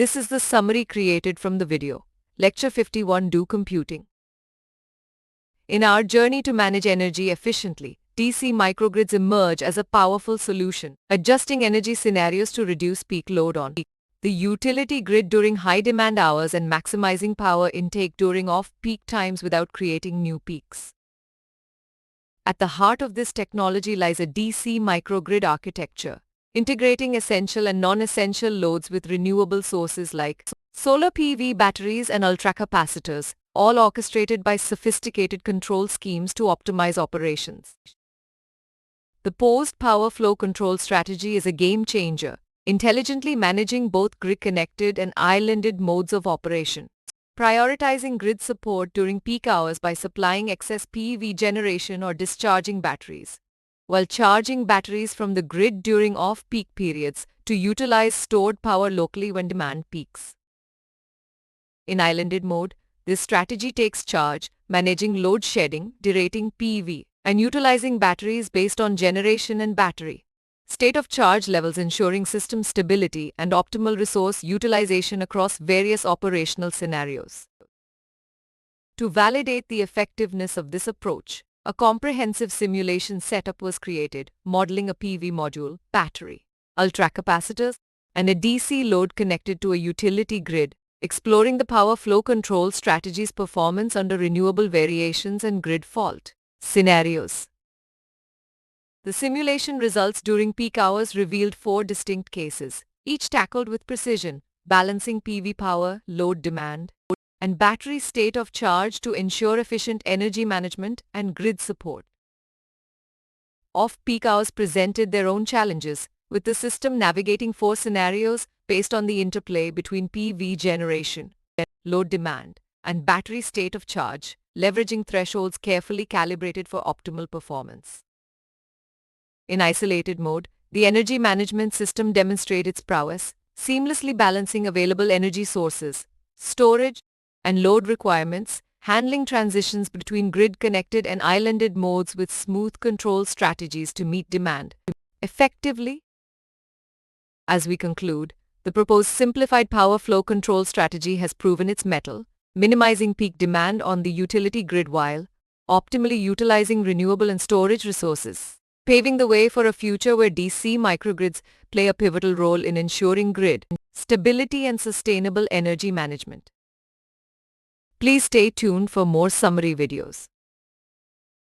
This is the summary created from the video. Lecture 51, Do Computing. In our journey to manage energy efficiently, DC microgrids emerge as a powerful solution, adjusting energy scenarios to reduce peak load on the utility grid during high-demand hours and maximizing power intake during off-peak times without creating new peaks. At the heart of this technology lies a DC microgrid architecture, integrating essential and non-essential loads with renewable sources like solar PV batteries and ultracapacitors, all orchestrated by sophisticated control schemes to optimize operations. The posed power flow control strategy is a game changer, intelligently managing both grid-connected and islanded modes of operation, prioritizing grid support during peak hours by supplying excess PV generation or discharging batteries, while charging batteries from the grid during off-peak periods to utilize stored power locally when demand peaks. In islanded mode, this strategy takes charge, managing load shedding, derating PV, and utilizing batteries based on generation and battery state of charge levels, ensuring system stability and optimal resource utilization across various operational scenarios. To validate the effectiveness of this approach, a comprehensive simulation setup was created, modeling a PV module, battery, ultracapacitors, and a DC load connected to a utility grid, exploring the power flow control strategy's performance under renewable variations and grid fault scenarios. The simulation results during peak hours revealed 4 distinct cases, each tackled with precision, balancing PV power, load demand, and battery state of charge to ensure efficient energy management and grid support. Off-peak hours presented their own challenges, with the system navigating 4 scenarios based on the interplay between PV generation, load demand, and battery state of charge, leveraging thresholds carefully calibrated for optimal performance. In isolated mode, the energy management system demonstrated its prowess, seamlessly balancing available energy sources, storage, and load requirements, handling transitions between grid-connected and islanded modes with smooth control strategies to meet demand effectively. As we conclude, the proposed simplified power flow control strategy has proven its mettle, minimizing peak demand on the utility grid while optimally utilizing renewable and storage resources, paving the way for a future where DC microgrids play a pivotal role in ensuring grid stability and sustainable energy management. Please stay tuned for more summary videos.